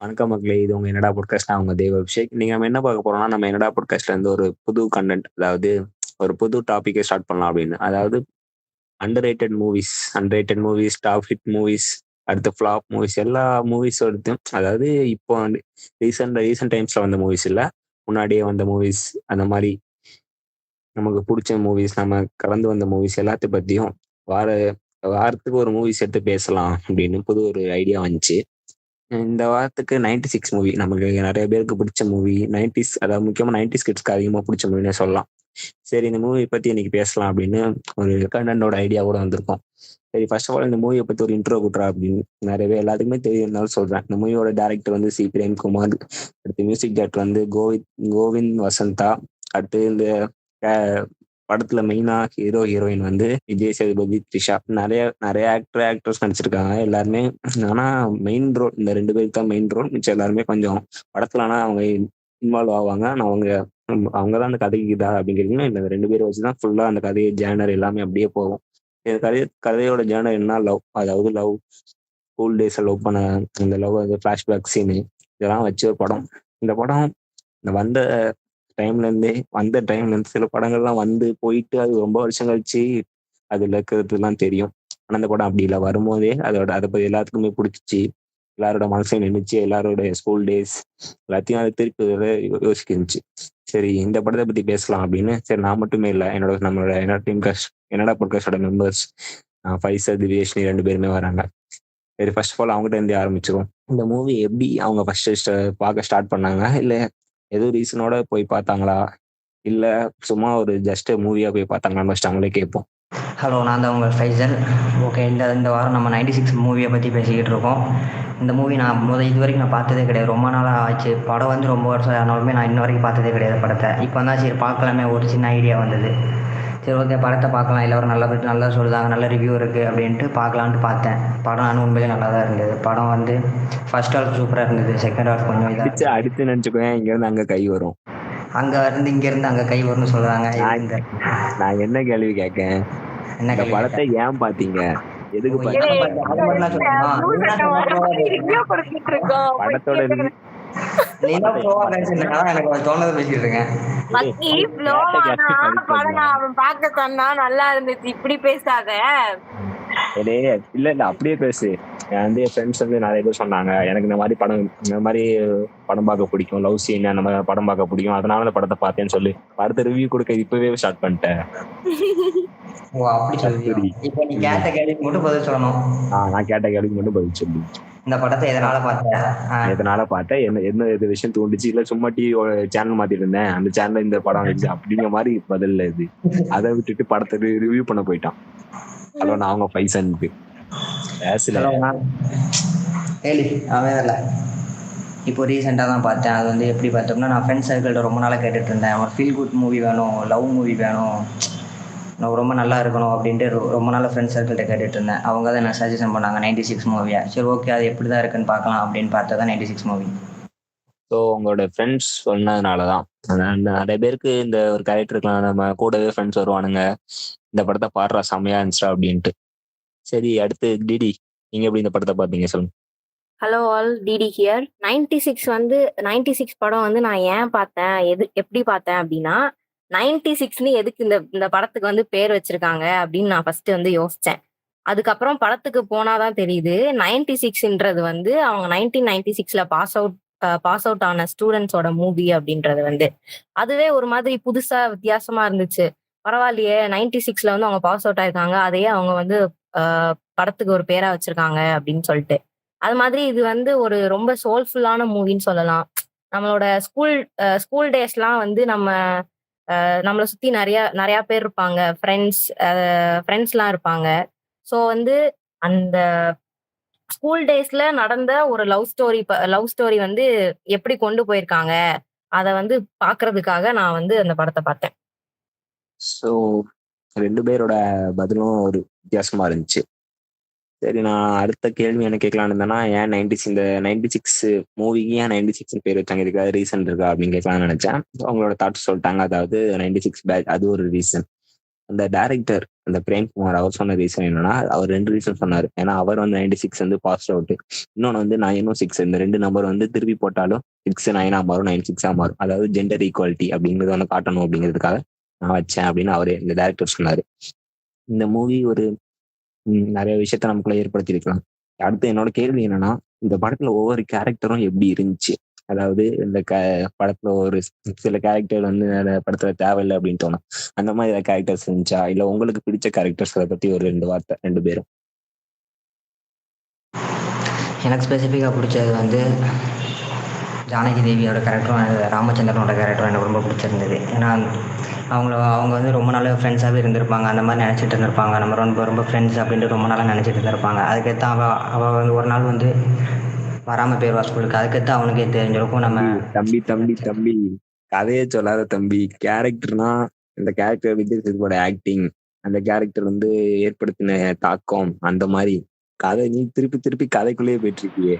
வணக்கம் மக்களே! இது உங்க என்னடா பாட்காஸ்ட். நான் உங்க தேவ் அபிஷேக். இன்னைக்கு நம்ம என்ன பார்க்க போறோம்னா, நம்ம என்னடா பாட்காஸ்ட்ல இருந்து ஒரு புது கன்டென்ட், அதாவது ஒரு புது டாபிக்க ஸ்டார்ட் பண்ணலாம் அப்படின்னு. அதாவது under rated movies, top hit movies, அடுத்து ஃப்ளாப் மூவிஸ் எல்லா மூவிஸோடத்தையும், அதாவது இப்போ ரீசென்ட் ரீசென்ட் டைம்ஸ்ல வந்த மூவிஸ் இல்ல. முன்னாடியே வந்த மூவிஸ், அந்த மாரி நமக்கு புடிச்ச மூவிஸ், நம்ம கடந்து வந்த மூவிஸ் எல்லாத்த பத்தியும் வார வாரத்துக்கு ஒரு மூவிஸ் எடுத்து பேசலாம் அப்படின்னு புது ஒரு ஐடியா வந்துச்சு. இந்த வாரத்துக்கு 96 மூவி. நமக்கு நெறைய பேருக்கு பிடிச்ச மூவி. 90ஸ், அதாவது முக்கியமா 90ஸ் கிட்ஸ்க்கு அதிகமா புடிச்ச மூவின்னே சொல்லலாம். சரி, இந்த மூவி பத்தி இன்னைக்கு பேசலாம் அப்படின்னு ஒரு கண்டென்ட்டோட ஐடியாவோட வந்திருக்கோம். சரி, ஃபர்ஸ்ட் ஆஃப் ஆல் இந்த மூவிய பத்தி ஒரு இன்ட்ரோ குடுறா அப்படின்னு. நெறைய பேர் எல்லாத்துக்குமே தெரியும்னாலும் சொல்றேன். இந்த மூவியோட டைரக்டர் வந்து சி. பிரேம்குமார். அடுத்து மியூசிக் டைரக்டர் வந்து கோவிந்த் வசந்தா. அடுத்து இந்த அ படத்துல மெயினா ஹீரோயின் வந்து விஜய் சேதுபதி, த்ரிஷா. நெறைய நெறைய ஆக்டர்ஸ் நடிச்சிருக்காங்க எல்லாருமே. ஆனா மெயின் ரோல் இந்த 2 பேருக்கு தான் மெயின் ரோல். மிச்சம் எல்லாருமே கொஞ்சம் படத்துல ஆனா அவங்க இன்வால்வ் ஆவாங்க. ஆனா அவங்க தான் அந்த கதைக்கு இதா அப்படிங்கிறீங்கன்னா, இந்த 2 பேரை வச்சு தான் ஃபுல்லா அந்த கதைய ஜேர்னர் எல்லாமே அப்படியே போகும். இந்த கதையோட ஜேர்னர் என்ன லவ். அதாவது லவ், ஸ்கூல் டேஸ்ல லவ் பண்ண அந்த லவ், அந்த ஃபிளாஷ்பேக் சீனு இதெல்லாம் வச்சு ஒரு படம். இந்த படம் இந்த வந்த டைம்ல இருந்து சில படங்கள்லாம் வந்து போயிட்டு அது ரொம்ப வருஷம் கழிச்சு அதுல இருக்கிறதுலாம் தெரியும். ஆனா இந்த படம் அப்படி இல்லை. வரும்போதே அதை பத்தி எல்லாத்துக்குமே பிடிச்சிச்சு. எல்லாரோட மனசையும் நின்னுச்சு. எல்லாரோட ஸ்கூல் டேஸ் எல்லாத்தையும் அது திருப்பி யோசிக்கிருந்துச்சு. சரி, இந்த படத்தை பத்தி பேசலாம் அப்படின்னு. சரி, நான் மட்டுமே இல்லை, நம்மளோட என்னடா பாட்காஸ்டோட மெம்பர்ஸ் ஃபைசர், திவ்யேஷ்னி 2 பேருமே வராங்க. சரி, ஃபர்ஸ்ட் ஆஃப் ஆல் அவங்ககிட்ட இருந்து ஆரம்பிச்சிருவோம். இந்த மூவி எப்படி அவங்க ஃபர்ஸ்ட் பார்க்க ஸ்டார்ட் பண்ணாங்க, இல்ல ஏதோ ரீசனோட போய் பார்த்தாங்களா, இல்ல சும்மா ஒரு ஜஸ்ட் மூவியா போய் பார்த்தாங்களான்னு ஃபர்ஸ்ட் அவங்களே கேட்போம். ஹலோ, நான் தான் உங்கள் ஃபைசல். ஓகே, இந்த வாரம் நம்ம 96 மூவியை பற்றி பேசிக்கிட்டு இருக்கோம். இந்த மூவி நான் இது வரைக்கும் நான் பார்த்ததே கிடையாது. ரொம்ப நாளாக ஆச்சு. படம் வந்து ரொம்ப வருஷம் ஆனாலுமே நான் இன்ன வரைக்கும் பார்த்ததே கிடையாது படத்தை. இப்போ தான் சரி பார்க்கலாமே ஒரு சின்ன ஐடியா வந்தது. சரி, ஓகே படத்தை பார்க்கலாம், எல்லோரும் நல்லா சொல்லுதாங்க, நல்ல ரிவ்யூ இருக்குது அப்படின்ட்டு பார்க்கலான்ட்டு பார்த்தேன். படம் ஆனால் உண்மையிலே நல்லா தான் இருந்தது. படம் வந்து ஃபர்ஸ்ட் ஹாஃப் சூப்பராக இருந்தது, செகண்ட் ஹாஃப் கொஞ்சம் இதாக அடுத்து நினைச்சுக்கோங்க, இங்கேருந்து அங்கே கை வரும், அங்கே இருந்து இங்கேருந்து அங்கே கை வரும்னு சொல்கிறாங்க. நான் என்ன கேள்வி கேட்கேன், என்ன இந்த படத்தை ஏன் பார்த்தீங்க, எதுக்கு படத்தோட எனக்கு தோணதை பேசிட்டு இருக்கேன். நல்லா இருந்துச்சு, இப்படி பேசாத. இல்ல அப்படியே பேசு. வந்து என் ஃப்ரெண்ட்ஸ் வந்து நிறைய பேர் சொன்னாங்க, எனக்கு இந்த மாதிரி படம் பார்க்க பிடிக்கும், லவ் சீன் அந்த மாதிரி படம் பார்க்க பிடிக்கும், அதனால அந்த படத்தை பார்த்தேன்னு சொல்லி படத்தை ரிவ்யூ கொடுக்க இப்பவே ஸ்டார்ட் பண்ணிட்டேன். ஓ, அப்படி சொல்லி இப்போ நீ கேட்ட கேள்விக்கு மட்டும் பதில் சொல்லணும். நான் கேட்ட கேள்விக்கு மட்டும் பதில் சொல்லு. இந்த படத்தை எதனால பார்த்தேன், என்ன விஷயம் தோண்டுச்சு, இல்ல சும்மா டிவி சேனல் மாத்திட்டு இருந்தேன், அந்த சேனல்ல இந்த படம் வந்துச்சு அப்படிங்கிற மாதிரி பதில் இது. அதை விட்டுட்டு படத்தை ரிவ்யூ பண்ண போயிட்டான். ஹலோ, நான் அவங்க பைசனுக்கு இப்போ ரீசெண்டாக தான் பார்த்தேன். அது வந்து எப்படி பார்த்தோம்னா, நான் ஃப்ரெண்ட்ஸ் சர்க்கிள்கிட்ட ரொம்ப நாளாக கேட்டுட்டு இருந்தேன், ஒரு ஃபீல் குட் மூவி வேணும், லவ் மூவி வேணும், நான் ரொம்ப நல்லா இருக்கணும் அப்படின்ட்டு ரொம்ப நாள் ஃப்ரெண்ட்ஸ் சர்க்கிள்கிட்ட கேட்டுட்டு இருந்தேன். அவங்க தான் என்ன சஜஷன் பண்ணாங்க 96 மூவியா. சரி, ஓகே அது எப்படி தான் இருக்குன்னு பார்க்கலாம் அப்படின்னு பார்த்தா தான் 96 மூவி. ஸோ உங்களோட ஃப்ரெண்ட்ஸ் சொன்னதுனால தான் நிறைய பேருக்கு இந்த ஒரு கேரக்டருக்குலாம் நம்ம கூடவே ஃப்ரெண்ட்ஸ் வருவானுங்க, இந்த படத்தை பாடுறா செம்மையா இருந்துச்சா அப்படின்ட்டு. சரி, அடுத்து டிடி, நீங்க எப்படி இந்த படத்தை பார்த்தீங்க சொல்லுங்க. Hello all, DD here. 96 படம் வந்து நான் ஏன் பார்த்தேன், எப்படி பார்த்தேன் அப்படின்னா, 96ன்னு எதுக்கு இந்த படத்துக்கு வந்து பேர் வச்சிருக்காங்க அப்படின்னு நான் ஃபர்ஸ்ட் வந்து யோசிச்சேன். அதுக்கப்புறம் படத்துக்கு போனாதான் தெரியுது 96ன்றது வந்து அவங்க 1996ல பாஸ் அவுட் ஆன ஸ்டூடெண்ட்ஸோட மூவி அப்படின்றது வந்து அதுவே ஒரு மாதிரி புதுசா வித்தியாசமா இருந்துச்சு. பரவாயில்லையே, 96ல வந்து அவங்க பாஸ் அவுட் ஆயிருக்காங்க, அதையே அவங்க வந்து படத்துக்கு ஒரு பேரா வச்சிருக்காங்க அப்படின்னு சொல்லிட்டு. அது மாதிரி இது வந்து ஒரு ரொம்ப சோல்ஃபுல்லான மூவின்னு சொல்லலாம். நம்மளோட ஸ்கூல் டேஸ்லாம் வந்து நம்மளை சுத்தி நிறைய நிறைய பேர் இருப்பாங்க, ஃப்ரெண்ட்ஸ்லாம் இருப்பாங்க. ஸோ வந்து அந்த ஸ்கூல் டேஸ்ல நடந்த ஒரு லவ் ஸ்டோரி வந்து எப்படி கொண்டு போயிருக்காங்க, அதை வந்து பாக்குறதுக்காக நான் வந்து அந்த படத்தை பார்த்தேன். ஸோ 2 பேரோட பதிலும் ஒரு வித்தியாசமா இருந்துச்சு. சரி, நான் அடுத்த கேள்வி என்ன கேட்கலான்னு இருந்தேன்னா, ஏன் இந்த 96 மூவிக்கு ஏன் 96 பேர் வச்சாங்க, இதுக்காக ரீசன் இருக்கா அப்படின்னு கேட்கலாம்னு நினைச்சேன். அவங்களோட தாட்ஸ் சொல்லிட்டாங்க. அதாவது 96 பேட்ச் அது ஒரு ரீசன். அந்த டைரக்டர் அந்த பிரேம்குமார் அவர் சொன்ன ரீசன் என்னன்னா, அவர் 2 ரீசன் சொன்னாரு. ஏன்னா அவர் வந்து 96 வந்து பாஸ் அவுட். இன்னொன்னு வந்து 9ம் 6 இந்த 2 நம்பர் வந்து திருப்பி போட்டாலும் 6 9 மாறும், 9 6 மாறும். அதாவது ஜெண்டர் ஈக்குவாலிட்டி அப்படிங்கிறத வந்து காட்டணும் அப்படிங்கிறதுக்காக நான் வச்சேன் அப்படின்னு அவரே இந்த டைரக்டர் சொன்னாரு. இந்த மூவி ஒரு நிறைய விஷயத்த நமக்குள்ள ஏற்படுத்தியிருக்கலாம். அடுத்து என்னோட கேள்வி என்னன்னா, இந்த படத்துல ஒவ்வொரு கேரக்டரும் எப்படி இருந்துச்சு? அதாவது இந்த படத்துல ஒரு சில கேரக்டர் வந்து அந்த படத்துல தேவையில்லை அப்படின்னு தோணும். அந்த மாதிரி ஏதாவது கேரக்டர்ஸ் இருந்துச்சா? இல்ல உங்களுக்கு பிடிச்ச கேரக்டர்ஸ் அதை பத்தி ஒரு 2 வார்த்தை 2 பேரும். எனக்கு ஸ்பெசிஃபிக்காக பிடிச்சது வந்து ஜானகி தேவியோட கேரக்டரும் ராமச்சந்திரனோட கேரக்டரும் எனக்கு ரொம்ப பிடிச்சிருந்தது. ஏன்னா அவங்க வந்து ரொம்ப நாள் ஃப்ரெண்ட்ஸாகவே இருந்திருப்பாங்க. அந்த மாதிரி நினச்சிட்டு இருந்திருப்பாங்க. நம்ம ரொம்ப ரொம்ப ஃப்ரெண்ட்ஸ் அப்படின்ட்டு ரொம்ப நாளாக நினச்சிட்டு இருந்திருப்பாங்க. அதுக்கேற்ற அவள் வந்து ஒரு நாள் வந்து வராமல் போயிடுவா ஸ்கூலுக்கு. அதுக்கேற்ற அவனுக்கே தெரிஞ்சிருக்கும். நம்ம தம்பி கதையே சொல்லாத தம்பி. கேரக்டர்னா இந்த கேரக்டர் விஜய் சேதுபதியோட ஆக்டிங், அந்த கேரக்டர் வந்து ஏற்படுத்தின தாக்கம், அந்த மாதிரி கதை நீ திருப்பி கதைக்குள்ளேயே போயிட்டு இருக்கியே.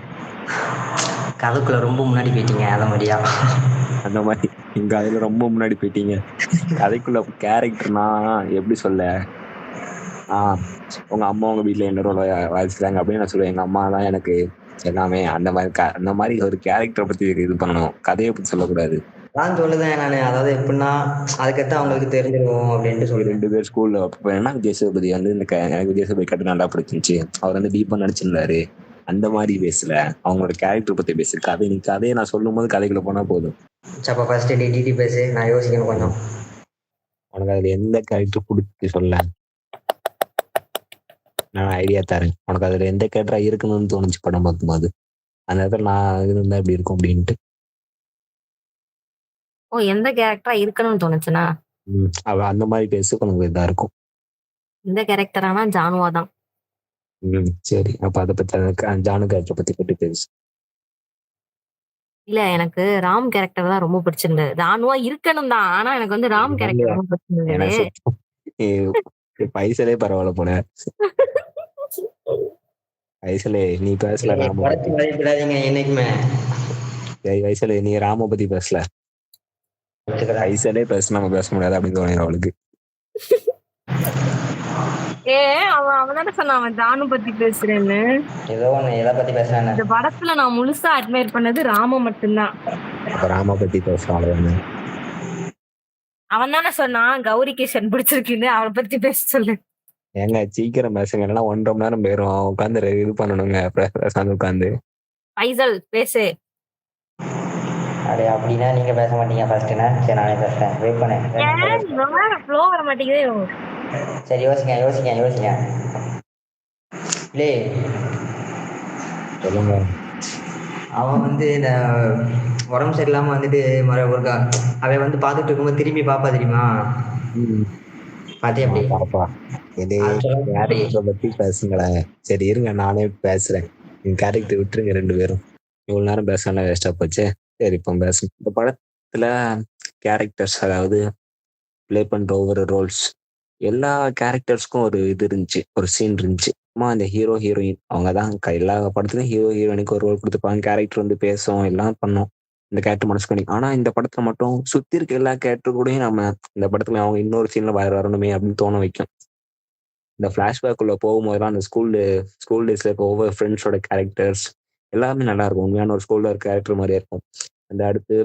கதைக்குள்ள ரொம்ப முன்னாடி போயிட்டீங்க. அதை மாதிரியா? அந்த மாதிரி இங்க அதுல ரொம்ப முன்னாடி போயிட்டீங்க. கதைக்குள்ள கேரக்டர்னா எப்படி சொல்ல, உங்க அம்மா உங்க வீட்டுல என்ன ரோல் வாசிக்கிறாங்க அப்படின்னு நான் சொல்லுவேன். எங்க அம்மா தான் எனக்கு எல்லாமே. அந்த மாதிரி ஒரு கேரக்டரை பத்தி இது பண்ணணும், கதையை பத்தி சொல்லக்கூடாது. நான் சொல்லுதேன் நான். அதாவது எப்படின்னா அதுக்கேற்ற அவங்களுக்கு தெரிஞ்சிருக்கும் அப்படின்ட்டு சொல்லி 2 பேர் ஸ்கூல்ல என்ன விஜய் சேதுபதி வந்து எனக்கு விஜய் சேதுபதி கட்டு நல்லா பிடிச்சிருந்துச்சு. அவர் வந்து டீப்பா நடிச்சிருந்தாரு. அந்த மாதிரி பேசல, அவங்களோட கேரக்டர் பத்தி பேசு. கதையை நான் சொல்லும் போது கதைக்குள்ள போனா போதும். அப்ப ஃபர்ஸ்ட் டிடி பேசு, நான் யோசிக்கணும் கொஞ்சம். உனக்கு அதுல எந்த கேரக்டர் பிடிச்சி சொல்ல, நான் ஐடியா தரேன். உனக்கு அதுல எந்த கேரக்டரா இருக்கணும்னு தோணுச்சு படம் பார்க்கும்போது, அந்த இடத்துல நான் இருந்தா இப்படி இருக்கும் அப்படின்ட்டு. எந்த கேரக்டரா இருக்கணும்னு தோணுச்சுன்னா அவ அந்த மாதிரி பேச கொஞ்சம் இதா இருக்கும். இந்த கேரக்டரானா ஜானுவா தான். சரி, அப்ப அதை பத்தி ஜானு கேரக்டர் பத்தி பற்றி பேசு. இல்ல, எனக்கு ராம் கேரக்டர் தான் ரொம்ப பிடிச்சிருந்தது. ஜானுவா இருக்கணும் தான், ஆனா எனக்கு வந்து ராம் கேரக்டர் ரொம்ப பிடிச்சிருந்தது. பைசலே பரவாயில்ல போல. வயசுல நீ பேசல ராம பத்தி. என்னைக்குமே வயசுல நீ ராம பத்தி பேசல, வயசுலே பேச நம்ம பேச முடியாது அப்படின்னு தோணிடும் அவளுக்கு. அவன் தானே சொன்னான் அவன் ஜானு பத்தி பேசுறேன்னு. ஏதோ ஒண்ணு எதை பத்தி பேசுறானே. இந்த படத்துல நான் முழுசா அட்மையர் பண்ணது ராம மட்டும்தான். அப்ப ராம பத்தி பேசுறான். அவன் தானே சொன்னான் கௌரி கிஷன் பிடிச்சிருக்குன்னு, அவனை பத்தி பேச சொல்லு. ஏங்க சீக்கிரம் பேசுங்க, இல்லைன்னா 1.5 மணி நேரம் போயிரும். உட்காந்து இது பண்ணணுங்க உட்காந்து. பைசல் பேசு. அடே அப்படின்னா நீங்க பேச மாட்டீங்க ஃபர்ஸ்ட்னா. சரி நானே பேசுறேன், வெயிட் பண்ணு. ஃப்ளோ வர மாட்டேங்குதே. சரி யோசிங்க. சொல்லுங்க. அவன் வந்து இந்த உடம்பு சரியில்லாம வந்துட்டு ஒருக்கா அவன் வந்து பார்த்துட்டு இருக்கும்போது திரும்பி பாப்பா தெரியுமா? பாத்தியா? அப்படி பாப்பா இதே கேரக்டரை பத்தி பேசுங்களேன். சரி இருங்க நானே பேசுறேன். கேரக்டர் விட்டுருங்க 2 பேரும். இவ்வளவு நேரம் பேசலாம் வேஸ்டா போச்சு. சரி இப்போ பேசும். இந்த படத்துல கேரக்டர்ஸ், அதாவது பிளே பண்ற ஒவ்வொரு ரோல்ஸ், எல்லா கேரக்டர்ஸ்க்கும் ஒரு இது இருந்துச்சு, ஒரு சீன் இருந்துச்சு. அந்த ஹீரோ ஹீரோயின் அவங்க தான் எல்லா படத்துலயும் ஹீரோ ஹீரோயினுக்கு ஒரு ரோல் கொடுத்துருப்பாங்க. கேரக்டர் வந்து பேசும், எல்லாம் பண்ணும், இந்த கேரக்டர் மனசு பண்ணி. ஆனா இந்த படத்துல மட்டும் சுத்தி இருக்க எல்லா கேரக்டர் கூடயும் நம்ம இந்த படத்துல அவங்க இன்னொரு சீன்ல வரணுமே அப்படின்னு தோண வைக்கும். இந்த பிளாஷ்பேக் உள்ள போகும்போதெல்லாம் அந்த ஸ்கூல் டேஸ்ல இருக்க ஒவ்வொரு ஃப்ரெண்ட்ஸோட கேரக்டர்ஸ் எல்லாமே நல்லா இருக்கும். உண்மையான ஒரு ஸ்கூல்ல இருக்க கேரக்டர் மாதிரியே இருக்கும். அந்த அடுத்து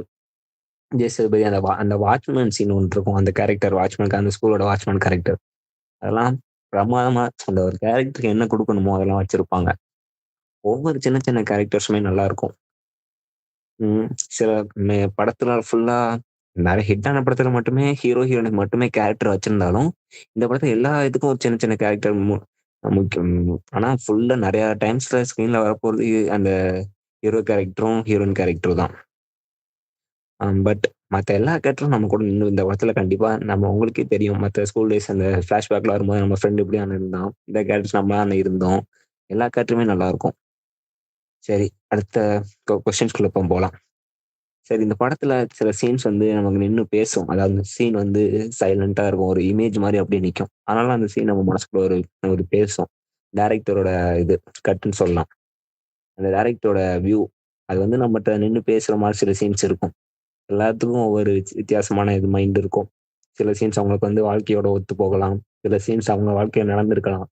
விஜய் சேதுபதி அந்த வாட்ச்மேன் சீன் ஒன்று இருக்கும். அந்த கேரக்டர் வாட்ச்மேனுக்கு, அந்த ஸ்கூலோட வாட்ச்மேன் கேரக்டர், அதெல்லாம் பிரமாதமா அந்த ஒரு கேரக்டருக்கு என்ன கொடுக்கணுமோ அதெல்லாம் வச்சிருப்பாங்க. ஒவ்வொரு சின்ன சின்ன கேரக்டர்ஸுமே நல்லா இருக்கும். சில படத்துல ஃபுல்லா நிறைய ஹிட்டான படத்துல மட்டுமே ஹீரோ ஹீரோயினுக்கு மட்டுமே கேரக்டர் வச்சிருந்தாலும், இந்த படத்துல எல்லா இதுக்கும் ஒரு சின்ன சின்ன கேரக்டர் முக்கியம். ஆனா ஃபுல்லா நிறைய டைம்ஸ்ல ஸ்கிரீன்ல வரப்போறது அந்த ஹீரோ கேரக்டரும் ஹீரோயின் கேரக்டரும் தான். பட் மற்ற எல்லா கேரக்டரும் நம்ம கூட இன்னும் இந்த படத்துல கண்டிப்பா நம்ம உங்களுக்கே தெரியும். மற்ற ஸ்கூல் டேஸ் அந்த ஃபிளாஷ்பேக்ல வரும்போது நம்ம ஃப்ரெண்ட் இப்படி இருந்தான், இந்த கேரக்டர்ஸ் நம்ம இருந்தோம், எல்லா கேரக்டருமே நல்லா இருக்கும். சரி, அடுத்த கொஸ்டின்ஸ்குள்ள போகலாம். சரி, இந்த படத்துல சில சீன்ஸ் வந்து நமக்கு நின்று பேசும். அதாவது சீன் வந்து சைலண்டா இருக்கும், ஒரு இமேஜ் மாதிரி அப்படியே நிற்கும். அதனால அந்த சீன் நம்ம மனசுக்குள்ள ஒரு பேசும். டைரக்டரோட இது கட்டுன்னு சொல்லலாம். அந்த டைரக்டரோட வியூ அது வந்து நம்மகிட்ட நின்று பேசுற மாதிரி சில சீன்ஸ் இருக்கும். எல்லாத்துக்கும் ஒவ்வொரு வித்தியாசமான இது மைண்ட் இருக்கும். சில சீன்ஸ் அவங்களுக்கு வந்து வாழ்க்கையோட ஒத்து போகலாம், சில சீன்ஸ் அவங்க வாழ்க்கையில நடந்திருக்கலாம்.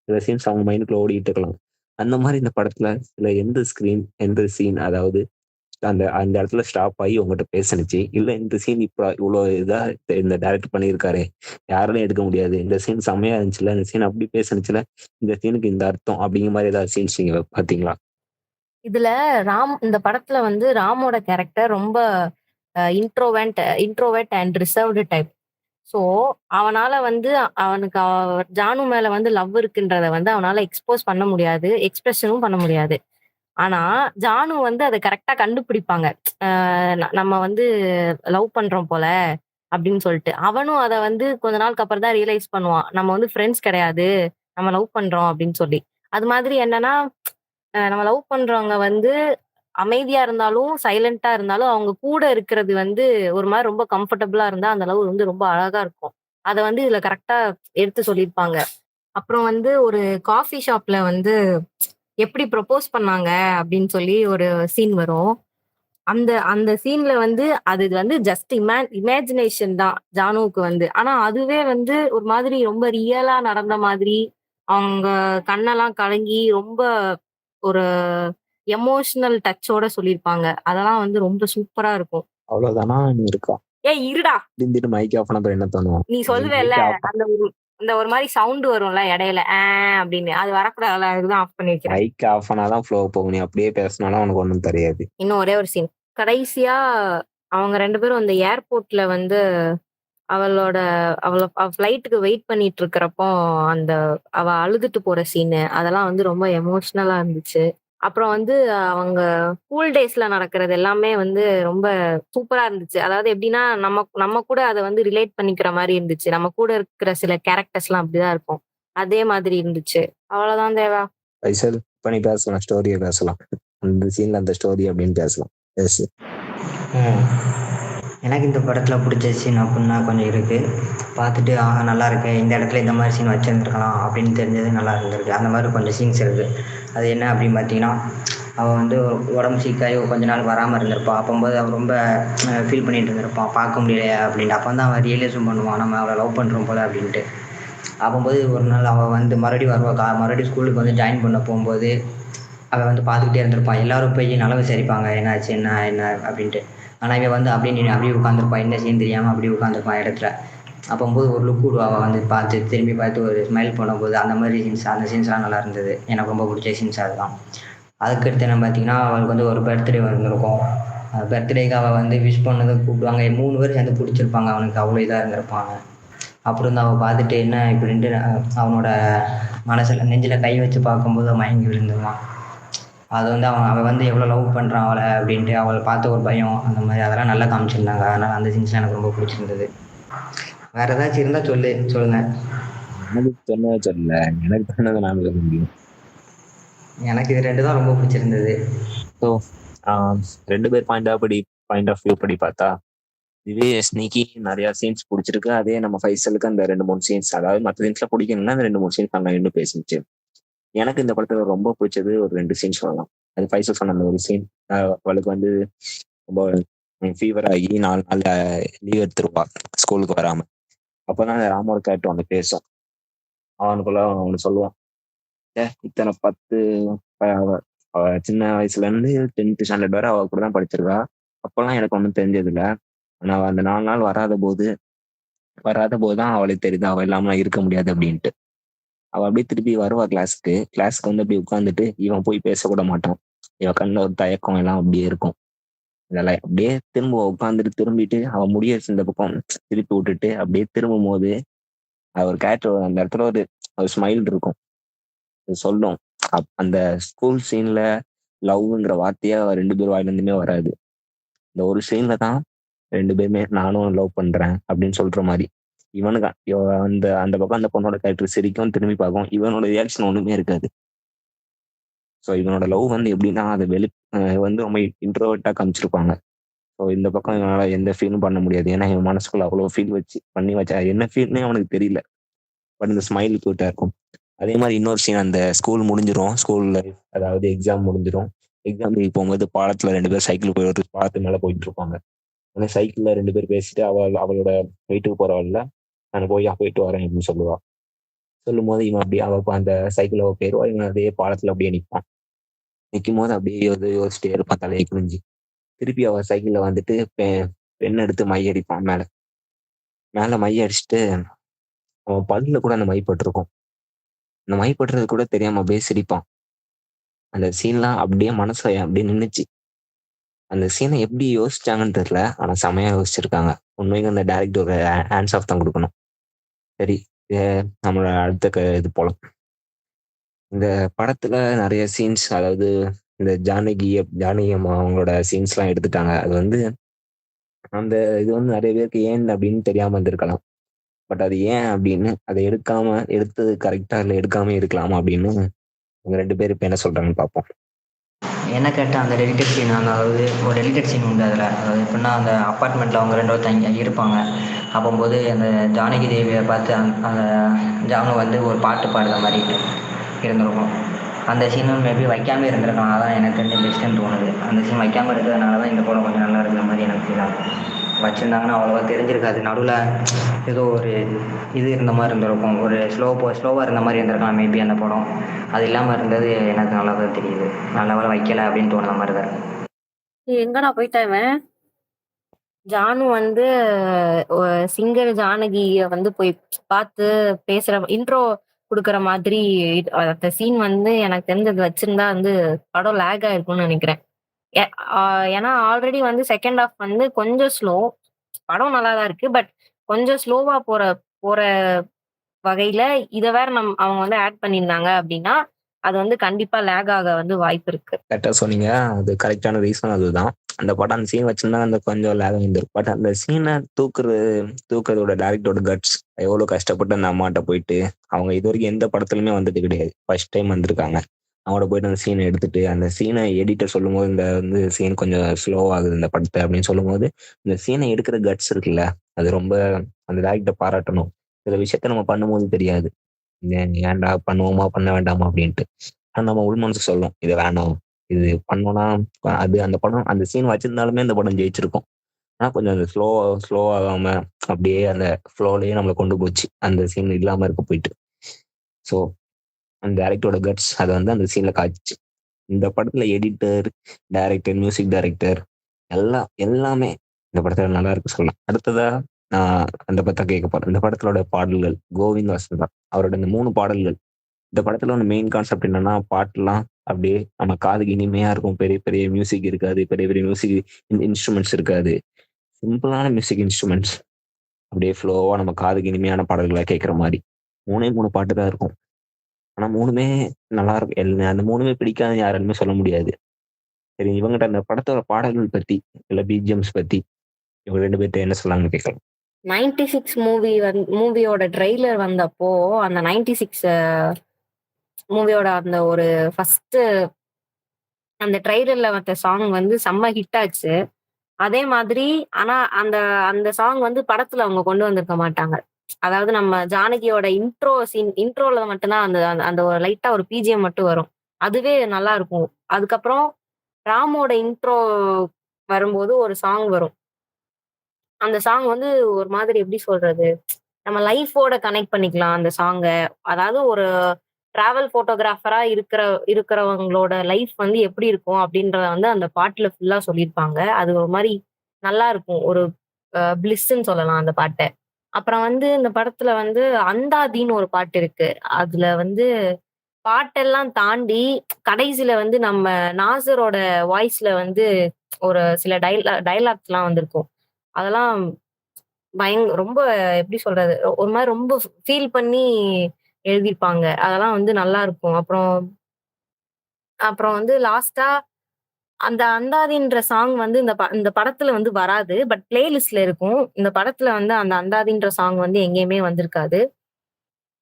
சில சீன்ஸ் அவங்க மைண்டுக்குள்ள ஓடிட்டு இருக்கலாம். அந்த மாதிரி இந்த படத்துல சில எந்த சீன் அதாவது அந்த அந்த இடத்துல ஸ்டாப் ஆகி உங்ககிட்ட பேசுனுச்சு. இல்ல இந்த சீன் இப்ப இவ்வளோ இதா இந்த டைரக்ட் பண்ணியிருக்காரு. யாராலையும் எடுக்க முடியாது. இந்த சீன் செம்மையா இருந்துச்சுல்ல, இந்த சீன் அப்படி பேசுனுச்சுல, இந்த சீனுக்கு இந்த அர்த்தம் அப்படிங்கிற மாதிரி ஏதாவது சீன்ஸ் நீங்க பார்த்தீங்களா? இதுல இந்த படத்துல வந்து ராமோட கேரக்டர் ரொம்ப introvert and reserved type. So அவனால வந்து அவனுக்கு ஜானு மேல வந்து லவ் இருக்குன்றத வந்து அவனால எக்ஸ்போஸ் பண்ண முடியாது. எக்ஸ்பிரஷனும் பண்ண முடியாது. ஆனா ஜானு வந்து அத கரெக்ட்டா கண்டுபிடிப்பாங்க. நம்ம வந்து லவ் பண்றோம் போல அப்படின்னு சொல்லிட்டு. அவனும் அத வந்து கொஞ்ச நாளுக்கு அப்புறம் தான் ரியலைஸ் பண்ணுவான். நம்ம வந்து ஃப்ரெண்ட்ஸ் கிடையாது. நம்ம லவ் பண்றோம் அப்படின்னு சொல்லி. அது மாதிரி என்னன்னா, நம்ம லவ் பண்றவங்க வந்து அமைதியா இருந்தாலும், சைலன்ட்டா இருந்தாலும், அவங்க கூட இருக்கிறது வந்து ஒரு மாரி ரொம்ப கம்ஃபர்டபுளா இருந்தா, அந்த லவ் வந்து ரொம்ப அழகா இருக்கும். அத வந்து இதுல கரெக்ட்டா எடுத்து சொல்லியிருப்பாங்க. அப்புறம் வந்து ஒரு காஃபி ஷாப்ல வந்து எப்படி ப்ரொபோஸ் பண்ணாங்க அப்படின்னு சொல்லி ஒரு சீன் வரும். அந்த அந்த சீன்ல வந்து அது வந்து ஜஸ்ட் இமேஜினேஷன் தான் ஜானுவுக்கு வந்து. ஆனா அதுவே வந்து ஒரு மாதிரி ரொம்ப ரியலா நடந்த மாதிரி, அவங்க கண்ணெல்லாம் கலங்கி ரொம்ப ஒரு எமோஷனல் டச்சோட சொல்லியிருப்பாங்க. அதெல்லாம் வந்து ரொம்ப சூப்பரா இருக்கும். அவ்வளவுதானா இருக்கா? ஏய் இருடா! திடீர்னு மைக் ஆஃப் பண்ண அப்புறம் என்ன தோணும்? நீ சொல்லுவல்ல, மைக் ஆஃப் அந்த ஒரு மாரி சவுண்ட் வரும்ல இடையில. அப்படின்னு. அது வரக்கூடாதுல்ல. அதுதான் ஆஃப் பண்ணி வைக்கிறேன். மைக் ஆஃப் பண்ணாதான் ஃப்ளோ போகும். நீ அப்படியே பேசினாலும் அவனுக்கு ஒண்ணும் தெரியாது. இன்னும் ஒரே ஒரு சீன். கடைசியா அவங்க 2 பேரும் அந்த ஏர்போர்ட்ல வந்து அவளோட அவ ஃப்ளைட்டுக்கு வெயிட் பண்ணிட்டு இருக்கிறப்போ, அந்த அவ அழுதுட்டு போற சீனு, அதெல்லாம் வந்து ரொம்ப எமோஷனலா இருந்துச்சு. அப்புறம் வந்து அவங்க ஸ்கூல் டேஸ்ல நடக்கிறது எல்லாமே வந்து ரொம்ப சூப்பரா இருந்துச்சு. அதாவது எப்படின்னா, நம்ம நம்ம கூட அத வந்து ரிலேட் பண்ணிக்கிற மாரி இருந்துச்சு. நம்ம கூட இருக்கிற சில கேரக்டர்ஸ்லாம் அப்படிதான் இருக்கும். அதே மாதிரி இருந்துச்சு. அவ்வளவுதான் தேவா. பைசல் இப்ப நீ பேசலாம். ஸ்டோரியை பேசலாம். அந்த சீன்ல அந்த ஸ்டோரி அப்படின்னு பேசலாம். பேசு. எனக்கு இந்த படத்தில் பிடிச்ச சீன் அப்படின்னா கொஞ்சம் இருக்குது. பார்த்துட்டு நல்லா இருக்கு, இந்த இடத்துல இந்த மாதிரி சீன் வச்சுருந்துருக்கலாம் அப்படின்னு தெரிஞ்சது நல்லா இருந்திருக்கு. அந்த மாதிரி கொஞ்சம் சீன்ஸ் இருக்குது. அது என்ன அப்படின்னு பார்த்தீங்கன்னா, அவள் வந்து உடம்பு சீக்காகி கொஞ்ச நாள் வராமல் இருந்திருப்பாள். அப்போது அவன் ரொம்ப ஃபீல் பண்ணிட்டு இருந்திருப்பான், பார்க்க முடியலையே அப்படின்ட்டு. அப்போ தான் அவன் ரியலைஸும் பண்ணுவான், நம்ம அவளை லவ் பண்ணுறோம் போல் அப்படின்ட்டு. அப்போது ஒரு நாள் அவள் வந்து மறுபடியும் வருவாள். மறுபடியும் ஸ்கூலுக்கு வந்து ஜாயின் பண்ண போகும்போது அவள் வந்து பார்த்துக்கிட்டே இருந்திருப்பான். எல்லோரும் போய் நல்லா விசாரிப்பாங்க, என்னாச்சு என்ன என்ன அப்படின்ட்டு. ஆனால் இவன் வந்து அப்படியே உட்காந்துருப்பான், என்ன செய்யன்னு தெரியாமல் அப்படியே உட்காந்துருப்பான் இடத்துல. அப்போது ஒரு லுக் விடுவா, அவள் வந்து பார்த்து திரும்பி பார்த்து ஒரு ஸ்மைல் பண்ணும்போது அந்த மாதிரி அந்த சீன்ஸ்லாம் நல்லா இருந்தது. எனக்கு ரொம்ப பிடிச்ச சீன்ஸ் அதுதான். அதுக்கடுத்து என்ன பார்த்தீங்கன்னா, அவளுக்கு வந்து ஒரு பர்த்டே வந்திருக்கும். பர்த்டேக்கு அவள் வந்து விஷ் பண்ணதை கூப்பிடுவாங்க. 3 பேர் சேர்ந்து பிடிச்சிருப்பாங்க அவனுக்கு, அவ்வளோ இதாக இருந்திருப்பாங்க. அப்புறம் வந்து அவள் பார்த்துட்டு என்ன இப்படின்ட்டு அவனோட மனசில் நெஞ்சில் கை வச்சு பார்க்கும்போது மயங்கி விழுந்துருவான். அது வந்து அவன் வந்து எவ்வளோ லவ் பண்ணுறான் அவளை அப்படின்ட்டு, அவளை பார்த்த ஒரு பயம், அந்த மாதிரி அதெல்லாம் நல்லா காமிச்சிருந்தாங்க. அதனால் அந்த சீன்ஸ்லாம் எனக்கு ரொம்ப பிடிச்சிருந்தது. வேறு ஏதாச்சும் இருந்தால் சொல்லுங்கள். எனக்கு சொன்னதை சொல்லல, எனக்கு சொன்னதை நான் சொல்ல முடியும். எனக்கு இது 2 தான் ரொம்ப பிடிச்சிருந்தது. ஸோ 2 பேர் பாயிண்ட் ஆஃப் வியூ படி பார்த்தா, இதுவே ஸ்னீக்கி நிறைய சீன்ஸ் பிடிச்சிருக்கு. அதே நம்ம ஃபைசலுக்கு அந்த 2-3 சீன்ஸ், அதாவது மற்ற சீன்ஸ்லாம் பிடிக்கணும்னா அந்த 2-3 சீன்ஸ் நாங்கள் இன்னும் பேசிச்சு. எனக்கு இந்த படத்துல ரொம்ப பிடிச்சது ஒரு 2 சீன் சொல்லலாம். அது ஃபைசல் சொன்ன அந்த ஒரு சீன், அவளுக்கு வந்து ரொம்ப ஃபீவர் ஆகி 4 நாள் லீவ் எடுத்துருவா ஸ்கூலுக்கு வராம. அப்பதான் ராமோட கேரக்டர் வந்து பேசும். அவனு சொல்லுவான், இத்தனை 10 அவ சின்ன வயசுல இருந்து 10th ஸ்டாண்டர்ட் வரை அவ கூட தான் படிச்சிருக்கா. அப்பெல்லாம் எனக்கு ஒன்றும் தெரிஞ்சது இல்லை. ஆனா அந்த 4 நாள் வராத போதுதான் அவளுக்கு தெரியுது அவ இல்லாம இருக்க முடியாது அப்படின்ட்டு. அவ அப்படியே திருப்பி வருவா கிளாஸ்க்கு வந்து அப்படியே உட்காந்துட்டு இவன் போய் பேசக்கூட மாட்டான். இவன் கண்ணில் ஒரு தயக்கம் எல்லாம் அப்படியே இருக்கும். இதெல்லாம் அப்படியே திரும்ப உட்காந்துட்டு திரும்பிட்டு அவன் முடிய இந்த பக்கம் திருப்பி விட்டுட்டு அப்படியே திரும்பும் போது அவர் கேரக்டர் அந்த இடத்துல ஒரு ஸ்மைல் இருக்கும். சொல்லும். அந்த ஸ்கூல் சீன்ல லவ்ங்கிற வார்த்தையா 2 பேர் வாயிலிருந்துமே வராது. இந்த ஒரு சீன்ல தான் 2 பேருமே நானும் லவ் பண்றேன் அப்படின்னு சொல்ற மாதிரி. இவனுக்கு அந்த பக்கம் அந்த பொண்ணோட கேரக்டர் சிரிக்கும், திரும்பி பார்க்கும். இவனோட ரியாக்ஷன் ஒண்ணுமே இருக்காது. ஸோ இவனோட லவ் வந்து எப்படின்னா அது வந்து ரொம்ப இன்ட்ரோவர்ட்டா காமிச்சிருப்பாங்க. ஸோ இந்த பக்கம் இவனால எந்த ஃபீலும் பண்ண முடியாது. ஏன்னா இவன் மனசுக்குள்ள அவ்வளோ ஃபீல் பண்ணி வச்சா என்ன ஃபீல்னே அவனுக்கு தெரியல. பட் இந்த ஸ்மைல் கியூட்டா இருக்கும். அதே மாதிரி இன்னொரு சீன், அந்த ஸ்கூல் முடிஞ்சிரும், ஸ்கூல் லைஃப் அதாவது எக்ஸாம் முடிஞ்சிரும். எக்ஸாம் போகும்போது பாலத்துல 2 பேர் சைக்கிள் போய் ஒரு பாலத்து மேல போயிட்டு இருப்பாங்க. ஆனா சைக்கிள்ல 2 பேர் பேசிட்டு அவளோட வீட்டுக்கு போறவள்ல நான் போயிட்டு வரேன் அப்படின்னு சொல்லுவா. சொல்லும்போது இவன் அப்படியே அந்த சைக்கிள் போயிருவா, இவன் அதே பாலத்துல அப்படியே நிற்பான். நிற்கும் போது அப்படியே யோசிச்சுட்டே இருப்பான் தலையை குனிஞ்சு. திருப்பி அவன் சைக்கிள்ல வந்துட்டு பென் எடுத்து மை அடிப்பான் மேல. மேல மை அடிச்சுட்டு அவன் பல்லுல கூட அந்த மை பட்டிருக்கும். அந்த மை பட்டுறது கூட தெரியாம அப்படியே சிரிப்பான். அந்த சீன்லாம் அப்படியே மனசுல அப்படியே நின்னுச்சு. அந்த சீனை எப்படி யோசிச்சாங்கன்னு தெரியல. ஆனா செமையா யோசிச்சிருக்காங்க. உண்மைக்கு அந்த டைரக்டர் ஹேண்ட்ஸ் ஆஃப் தான் கொடுக்கணும். சரி, நம்மளோட அடுத்த இது போலாம். இந்த படத்துல நிறைய சீன்ஸ், அதாவது இந்த ஜானகி அம்மா அவங்களோட சீன்ஸ்லாம் எடுத்துட்டாங்க. அது வந்து அந்த இது வந்து நிறைய பேருக்கு ஏன் அப்படின்னு தெரியாம இருந்திருக்கலாம். பட் அது ஏன் அப்படின்னு அதை எடுத்தது கரெக்டா இல்லை எடுக்காம இருக்கலாமா அப்படின்னு இவங்க 2 பேர் இப்ப என்ன சொல்றாங்கன்னு பார்ப்போம். என்ன கேட்டால் அந்த டெலிட்டட் சீன், அதாவது ஒரு டெலிட்டட் சீன் உண்டு அதில். அதாவது எப்படின்னா, அந்த அப்பார்ட்மெண்ட்டில் அவங்க 2 தங்கி இருப்பாங்க. அப்போது அந்த ஜானகி தேவியை பார்த்து அந்த ஜானு வந்து ஒரு பாட்டு பாடுற மாதிரி இருந்திருக்கும். அந்த சீனும் மேபி வைக்காமல் இருந்திருக்கலாம். அதான் எனக்கு தெரிஞ்ச பெஸ்ட்டுன்னு தோணுது. அந்த சீன் வைக்காமல் இருக்கிறதுனால தான் இந்த படம் கொஞ்சம் நல்லா இருக்கிற மாதிரி எனக்கு ஃபீல் ஆகும். வச்சுருந்தாங்கன்னா அவ்வளோவா தெரிஞ்சிருக்காது. நடுவில் ஏதோ ஒரு இது இருந்த மாதிரி இருந்திருக்கும். ஒரு ஸ்லோவாக இருந்த மாதிரி இருந்திருக்கலாம் மேபி அந்த படம். அது இல்லாமல் இருந்தது எனக்கு நல்லா தான் தெரியுது. நல்ல வேளை வைக்கலை அப்படின்னு தோணுற மாதிரி தான் இருக்குது. எங்கடா போயிட்டான் இவன்? ஜானு வந்து சிங்கர் ஜானகிய வந்து போய் பார்த்து பேசுற இன்ட்ரோ குடுக்குற மாதிரி அந்த சீன் வந்து எனக்கு தெரிஞ்சது வச்சிருந்தா வந்து படம் லேக் ஆயிருக்கும்னு நினைக்கிறேன். ஏன்னா ஆல்ரெடி வந்து செகண்ட் ஹாஃப் வந்து கொஞ்சம் ஸ்லோ. படம் நல்லா தான் இருக்கு. பட் கொஞ்சம் ஸ்லோவா போற வகையில இத வேற அவங்க வந்து ஆட் பண்ணியிருந்தாங்க அப்படின்னா அது வந்து கண்டிப்பா லேக் ஆக வந்து வாய்ப்பு இருக்கு. கரெக்டா சொன்னீங்க. அது கரெக்டான ரீசன் அதுதான். அந்த படம் அந்த சீன் வச்சிருந்தா அந்த கொஞ்சம் லேக் ஆகிருந்திருக்கும். பட் அந்த சீனை தூக்குறதோட டைரக்டரோட கட்ஸ் எவ்வளவு கஷ்டப்பட்டு அந்த அம்மாட்ட போயிட்டு, அவங்க இது வரைக்கும் எந்த படத்துலயுமே வந்தது கிடையாது. ஃபர்ஸ்ட் டைம் வந்திருக்காங்க. அவங்களோட போயிட்டு அந்த சீனை எடுத்துட்டு அந்த சீனை எடிட்டர் சொல்லும்போது இந்த வந்து சீன் கொஞ்சம் ஸ்லோ ஆகுது இந்த படத்தை அப்படின்னு சொல்லும்போது, இந்த சீனை எடுக்கிற கட்ஸ் இருக்குல்ல, அது ரொம்ப அந்த டைரக்டரை பாராட்டணும். சில விஷயத்த நம்ம பண்ணும்போது தெரியாது, ஏன்டா பண்ணுவோமா பண்ண வேண்டாமா அப்படின்ட்டு. ஆனா நம்ம உள் மனசு சொல்லும் இது வேணாம், இது பண்ணோம்னா அது அந்த படம் அந்த சீன் வச்சிருந்தாலுமே அந்த படம் ஜெயிச்சிருக்கும். ஆனா கொஞ்சம் அந்த ஸ்லோ ஆகாம அப்படியே அந்த ஃப்ளோலயே நம்மளை கொண்டு போச்சு அந்த சீன் இல்லாம இருக்க போயிட்டு. ஸோ அந்த டைரக்டரோட கட்ஸ் அதை வந்து அந்த சீன்ல காய்ச்சிச்சு. இந்த படத்துல எடிட்டர், டைரக்டர், மியூசிக் டைரக்டர் எல்லாமே இந்த படத்துல நல்லா இருக்கு சொல்லலாம். அடுத்ததா நான் அந்த படத்தை கேட்க போறேன். இந்த படத்தோட பாடல்கள் கோவிந்த் வசந்தா அவரோட இந்த 3 பாடல்கள். இந்த படத்துல ஒன்று மெயின் கான்செப்ட் என்னன்னா, பாட்டுலாம் அப்படியே நம்ம காதுக்கு இனிமையா இருக்கும். பெரிய பெரிய மியூசிக் இருக்காது, பெரிய பெரிய மியூசிக் இன்ஸ்ட்ருமெண்ட்ஸ் இருக்காது. சிம்பிளான மியூசிக் இன்ஸ்ட்ருமெண்ட்ஸ் அப்படியே ஃப்ளோவா நம்ம காதுக்கு இனிமையான பாடல்களை கேட்குற மாதிரி 3 பாட்டு தான் இருக்கும். ஆனா 3மே நல்லா இருக்கும். அந்த 3மே பிடிக்காத யாருமே சொல்ல முடியாது. சரி, இவங்ககிட்ட அந்த படத்தோட பாடல்கள் பத்தி இல்ல பிஜிஎம்ஸ் பத்தி இவங்க 2 பேர்ட்ட என்ன சொல்லாங்கன்னு கேட்கலாம். 96 மூவியோட ட்ரெய்லர் வந்தப்போ அந்த 96 மூவியோட அந்த ஒரு ஃபர்ஸ்ட் அந்த ட்ரெய்லர்ல வந்த சாங் வந்து செம்ம ஹிட் ஆச்சு. அதே மாதிரி ஆனா அந்த அந்த சாங் வந்து படத்துல அவங்க கொண்டு வந்திருக்க மாட்டாங்க. அதாவது நம்ம ஜானகியோட இன்ட்ரோல மட்டும்தான் அந்த அந்த ஒரு லைட்டா ஒரு பிஜிஎம் மட்டும் வரும். அதுவே நல்லா இருக்கும். அதுக்கப்புறம் ராமோட இன்ட்ரோ வரும்போது ஒரு சாங் வரும். அந்த சாங் வந்து ஒரு மாதிரி எப்படி சொல்றது? நம்ம லைஃபோட கனெக்ட் பண்ணிக்கலாம் அந்த சாங்க. அதாவது ஒரு டிராவல் போட்டோகிராஃபரா இருக்கிறவங்களோட லைஃப் வந்து எப்படி இருக்கும் அப்படின்றத வந்து அந்த பாட்டுல ஃபுல்லா சொல்லியிருப்பாங்க. அது ஒரு மாரி நல்லா இருக்கும். ஒரு பிளிஸ்ன்னு சொல்லலாம் அந்த பாட்ட. அப்புறம் வந்து இந்த படத்துல வந்து அந்தாதின்னு ஒரு பாட்டு இருக்கு. அதுல வந்து பாட்டெல்லாம் தாண்டி கடைசில வந்து நம்ம நாசரோட வாய்ஸ்ல வந்து ஒரு சில டயலாக்ஸ்லாம் வந்திருக்கும். அதெல்லாம் ரொம்ப எப்படி சொல்றது? ஒரு மாரி ரொம்ப ஃபீல் பண்ணி எழுதியிருப்பாங்க. அதெல்லாம் வந்து நல்லா இருக்கும். அப்புறம் அப்புறம் வந்து லாஸ்ட்டா அந்த அந்தாதின்ற சாங் வந்து இந்த படத்துல வந்து வராது. பட் பிளேலிஸ்ட்ல இருக்கும். இந்த படத்துல வந்து அந்த அந்தாதின்ற சாங் வந்து எங்கேயுமே வந்திருக்காது.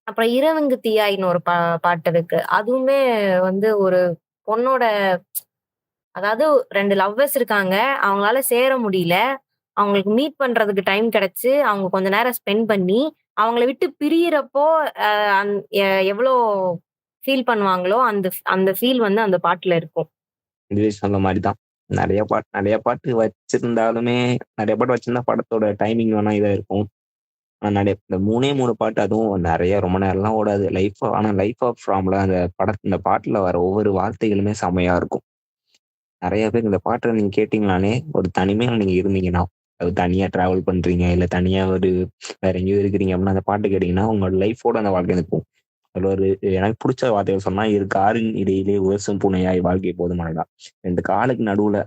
அப்புறம் இரவுங்கு தீயாய்ன்னு ஒரு பாட்டு இருக்கு. அதுவுமே வந்து ஒரு பொண்ணோட அதாவது 2 லவ்வர்ஸ் இருக்காங்க. அவங்களால சேர முடியல. அவங்களுக்கு மீட் பண்றதுக்கு டைம் கிடைச்சு, அவங்க கொஞ்ச நேரம் ஸ்பெண்ட் பண்ணி, அவங்கள விட்டு பிரியறப்போ அ அந் எ எவ்ளோ ஃபீல் பண்ணுவாங்களோ, அந்த ஃபீல் வந்து அந்த பாட்டுல இருக்கும். இதுவே சொன்ன மாதிரி தான். நிறைய பாட்டு வச்சிருந்தாலுமே நிறைய பாட்டு வச்சிருந்தா படத்தோட டைமிங் வேணா இதா இருக்கும். இந்த 3 பாட்டு அதுவும் நிறைய ரொம்ப நேரம்லாம் ஓடாது. லைஃப் ஆஃப் ராம்ல இந்த பாட்டுல வர ஒவ்வொரு வார்த்தைகளுமே செமையா இருக்கும். நிறைய பேர் இந்த பாட்டை நீங்க கேட்டீங்கனாலே ஒரு தனிமையில நீங்க இருந்தீங்கன்னா, அது தனியா டிராவல் பண்றீங்க, இல்ல தனியா வேற எங்கேயோ இருக்கிறீங்க அப்படின்னா அந்த பாட்டு கேட்டீங்கன்னா உங்களோட லைஃபோட அந்த வாழ்க்கை இருக்கும். அதுல எனக்கு பிடிச்ச வார்த்தைகள் சொன்னா, "இரு காரின் இடையிலே உரசும் புனையாய் வாழ்க்கை போதுமானதா." 2 காலுக்கு நடுவுல,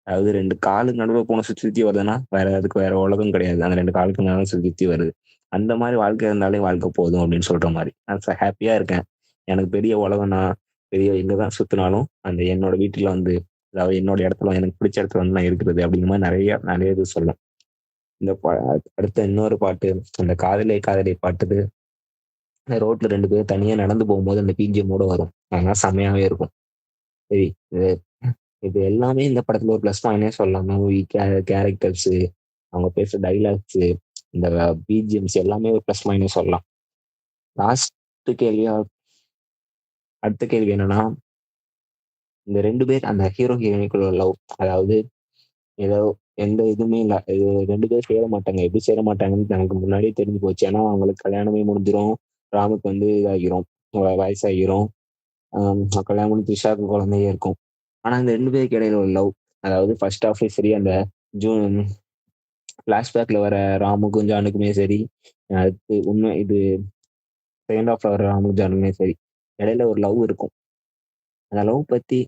அதாவது 2 காலுக்கு நடுவுல பூனை சுத்தி சுத்தி வருதுன்னா அதுக்கு வேற உலகம் கிடையாது. அந்த 2 காலுக்கு நடுவுல சுத்தி சுத்தி வருது. அந்த மாதிரி வாழ்க்கை இருந்தாலே வாழ்க்கை போதும் அப்படின்னு சொல்ற மாதிரி நான் ஹாப்பியா இருக்கேன். எனக்கு பெரிய உலகம், நான் எங்கதான் சுத்தினாலும் அந்த என்னோட வீட்டுல அதாவது என்னோட இடத்துல எனக்கு பிடிச்ச இடத்துல நான் இருக்கிறது அப்படிங்கிற மாதிரி நிறைய நிறைய இது சொல்லலாம். அடுத்த இன்னொரு பாட்டு, அந்த காதலே காதலை பாட்டுது. ரோட்ல 2 பேரும் தனியா நடந்து போகும்போது அந்த பிஜிஎம்மோட வரும். அதெல்லாம் செமையாவே இருக்கும். சரி, இது இது எல்லாமே இந்த படத்துல ஒரு ப்ளஸ் பாயிண்டே சொல்லலாம். மூவி கேரக்டர்ஸ், அவங்க பேசுற டைலாக்ஸ், இந்த பிஜிஎம்ஸ் எல்லாமே ஒரு ப்ளஸ் பாயிண்டே சொல்லலாம். லாஸ்ட் கேள்வியா அடுத்த கேள்வி என்னன்னா, இந்த 2 பேர் அந்த ஹீரோ ஹீரோயினுக்குள்ள லவ், அதாவது ஏதோ எந்த இதுவுமே இல்லை, இது 2 பேரும் சேர மாட்டாங்க. எப்படி சேர மாட்டாங்கன்னு நமக்கு முன்னாடியே தெரிஞ்சு போச்சு. ஏன்னா அவங்களுக்கு கல்யாணமே முடிஞ்சிரும். ராமுக்கு இதாகிரும், வயசாகிரும். கல்யாணம் முடிஞ்சு த்ரிஷாவுக்கு குழந்தையே இருக்கும். ஆனா இந்த 2 பேருக்கு இடையில ஒரு லவ், அதாவது ஃபர்ஸ்ட் ஹாஃப்லயும் சரி, அந்த ஜூன் பிளாஷ்பேக்ல வர ராமுக்கும் ஜானுக்குமே சரி, அடுத்து இது செகண்ட் ஹாஃப்ல வர ராமுக்கும் ஜானுக்குமே சரி, இடையில ஒரு லவ் இருக்கும். அந்த லவ் பத்தி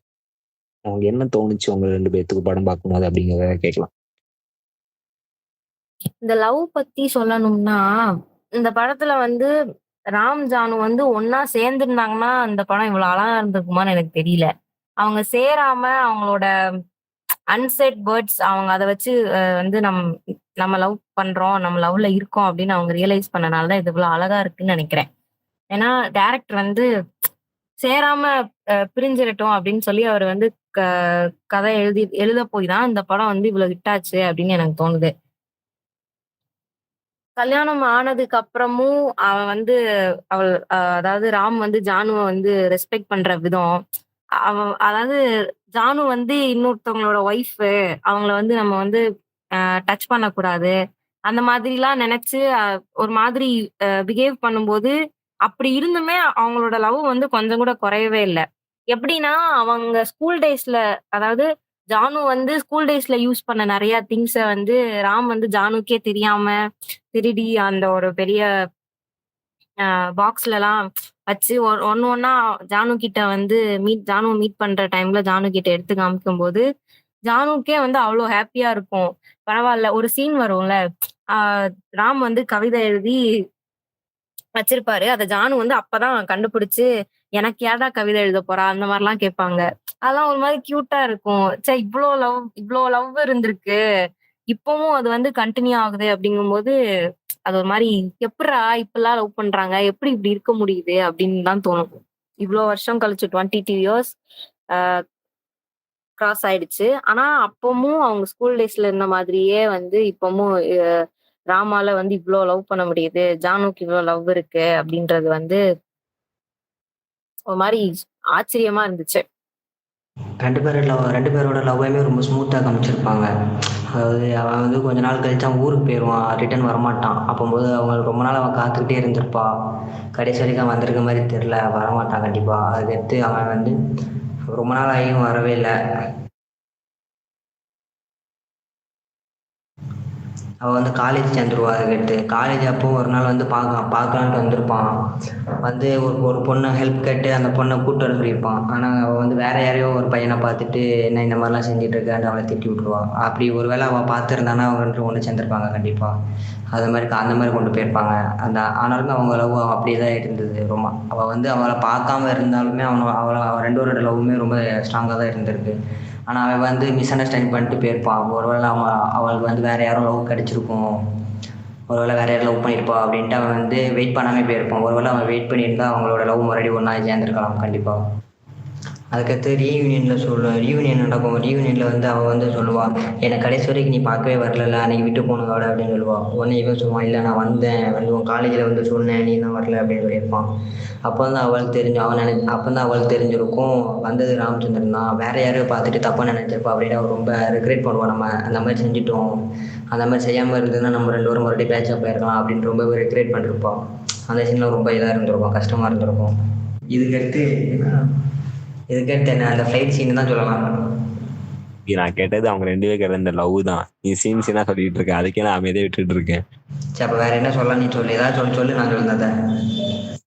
அவங்க என்ன தோணுச்சு உங்க 2 பேர்த்துக்கு படம் பார்க்கும்போது அப்படிங்கிறத கேட்கலாம். இந்த லவ் பத்தி சொல்லணும்னா, இந்த படத்துல ராம் ஜானு ஒண்ணா சேர்ந்திருந்தாங்கன்னா இந்த படம் இவ்வளவு அழகா இருந்திருக்குமான்னு எனக்கு தெரியல. அவங்க சேராம அவங்களோட அன்செட் வேர்ட்ஸ், அவங்க அதை வச்சு நம்ம லவ் பண்றோம், நம்ம லவ்ல இருக்கோம் அப்படின்னு அவங்க ரியலைஸ் பண்ணனாலதான் இது இவ்வளவு அழகா இருக்குன்னு நினைக்கிறேன். ஏன்னா டைரக்டர் சேராம பிரிஞ்சிடட்டும் அப்படின்னு சொல்லி அவர் கதை எழுத போய் தான் இந்த படம் இவ்வளவு ஹிட்டாச்சு அப்படின்னு எனக்கு தோணுது. கல்யாணம் ஆனதுக்கு அப்புறமும் அவன் அவள் அதாவது ராம் ஜானுவை ரெஸ்பெக்ட் பண்ற விதம், அதாவது ஜானு இன்னொருத்தவங்களோட ஒய்ஃப், அவங்கள நம்ம டச் பண்ணக்கூடாது அந்த மாதிரிலாம் நினைச்சு ஒரு மாதிரி பிஹேவ் பண்ணும்போது, அப்படி இருந்துமே அவங்களோட லவ் கொஞ்சம் கூட குறையவே இல்லை. எப்படின்னா அவங்க ஸ்கூல் டேஸ்ல, அதாவது ஜானு ஸ்கூல் டேஸ்ல யூஸ் பண்ண நிறைய திங்ஸ ராம் ஜானுக்கே தெரியாம திருடி அந்த ஒரு பெரிய பாக்ஸ்ல எல்லாம் வச்சு ஒன்னா ஜானு கிட்ட ஜானு மீட் பண்ற டைம்ல ஜானு கிட்ட எடுத்து காமிக்கும் போது ஜானுக்கே அவ்வளவு ஹாப்பியா இருக்கும். பரவாயில்ல, ஒரு சீன் வரும்ல, ராம் கவிதை எழுதி வச்சிருப்பாரு. அத ஜானு அப்பதான் கண்டுபிடிச்சு, எனக்கு யாரா கவிதை எழுத போறா அந்த மாதிரிலாம் கேட்பாங்க. அதெல்லாம் ஒரு மாதிரி கியூட்டா இருக்கும். இவ்வளோ லவ் இருந்திருக்கு, இப்பவும் அது கண்டினியூ ஆகுது அப்படிங்கும்போது அது ஒரு மாதிரி எப்படிரா இப்பெல்லாம் லவ் பண்றாங்க, எப்படி இப்படி இருக்க முடியுது அப்படின்னு தான் தோணும். இவ்வளோ வருஷம் கழிச்சு 22 இயர்ஸ் கிராஸ் ஆயிடுச்சு. ஆனா அப்பவும் அவங்க ஸ்கூல் டேஸ்ல இருந்த மாதிரியே இப்பவும் ராமால இவ்வளோ லவ் பண்ண முடியுது, ஜானுக்கு இவ்வளோ லவ் இருக்கு அப்படின்றது ஒரு மாதிரி ஆச்சரியமா இருந்துச்சு. 2 பேரோட லவ்வையுமே ரொம்ப ஸ்மூத்தாக காமிச்சிருப்பாங்க. அதாவது அவன் கொஞ்ச நாள் கழிச்சு அவன் ஊருக்கு போயிடுவான், ரிட்டர்ன் வரமாட்டான். அப்போது அவங்க ரொம்ப நாள் அவன் காத்துக்கிட்டே இருந்திருப்பா. கடைசி வரைக்கும் அவன் வந்திருக்க மாதிரி தெரில, வரமாட்டான் கண்டிப்பாக. அதுக்கடுத்து அவன் ரொம்ப நாள் ஆகியும் வரவே இல்லை. அவள் காலேஜ் சேர்ந்துருவா. அதுக்கடுத்து காலேஜ் அப்போ ஒரு நாள் பார்க்கலான்ட்டு வந்திருப்பான். ஒரு பொண்ணை ஹெல்ப் கேட்டு அந்த பொண்ணை கூப்பிட்டு வர சொல்லியிருப்பான். ஆனால் அவள் வேற யாரையோ ஒரு பையனை பார்த்துட்டு என்ன இந்த மாதிரிலாம் செஞ்சுட்டு இருக்கான்னு அவளை திட்டி விட்டுருவான். அப்படி ஒரு வேளை அவள் பார்த்துருந்தானா அவங்க ஒன்று சேர்ந்துருப்பாங்க கண்டிப்பாக. அந்த மாதிரி கொண்டு போயிருப்பாங்க. ஆனாலுமே அவங்க லவ் அப்படியே தான் இருந்தது. ரொம்ப அவள் அவளை பார்க்காம இருந்தாலுமே அவளை 2 பேரோட லவ்வுமே ரொம்ப ஸ்ட்ராங்காக தான் இருந்திருக்கு. ஆனால் அவன் மிஸ் அண்டர்ஸ்டாண்டிங் பண்ணிட்டு போயிருப்பான். ஒருவேளை அவளுக்கு வேற யாரும் லவ் கிடைச்சிருக்கும், ஒருவேளை வேற யாரும் லவ் பண்ணியிருப்பா அப்படின்ட்டு அவன் வெயிட் பண்ணாமல் போயிருப்பான். ஒருவேளை அவன் வெயிட் பண்ணியிருந்தா அவங்களோட லவ் மறுபடியும் ஒன்றா சேர்ந்துருக்கலாம் கண்டிப்பாக. அதுக்கடுத்து ரீயூனியன் நடக்கும். ரீயூனியனில் வந்து அவள் வந்து சொல்லுவாள், என்னை கடைசி வரைக்கும் நீ பார்க்கவே வரல, அன்னைக்கு விட்டு போனதோட அப்படின்னு சொல்லுவாள். உடனே இவன் சொல்லுவான், இல்லை நான் வந்தேன், வந்து உன் காலேஜில் வந்து சொன்னேன், நீ தான் வரல அப்படின்னு சொல்லியிருப்பான். அப்போ வந்து அப்போ தான் அவளுக்கு தெரிஞ்சிருக்கும் வந்தது ராமச்சந்திரன் தான், வேற யாரையும் பார்த்துட்டு தப்பாக நினைச்சிருப்பா அப்படின்னு அவள் ரொம்ப ரெக்ரெட் பண்ணுவாள். நம்ம அந்த மாதிரி செஞ்சுட்டோம், அந்த மாதிரி செய்யாமல் இருந்ததுன்னா நம்ம 2 பேரும் மறுபடியும் பேட்சப் போயிருக்கலாம் அப்படின்னு ரொம்ப ரெக்ரெட் பண்ணிருப்பாள். அந்த சீனில் ரொம்ப இதாக இருந்திருக்கும், கஷ்டமாக இருந்திருக்கும். இதுக்கடுத்து என்ன, அந்த ஃப்ளைட் சீன் தான் சொல்லலாம். நான் கேட்டது அவங்க 2 பேரும் கேட்ட இந்த லவ் தான். நீ சீன்ஸ்னா சொல்லிட்டு இருக்க, அதுக்கே நான் அமைதியே விட்டுட்டு இருக்கேன். சரி, அப்போ வேற என்ன சொல்லலாம், நீ சொல்லு, ஏதாவது சொல்லு நான் சொல்லுறேன்.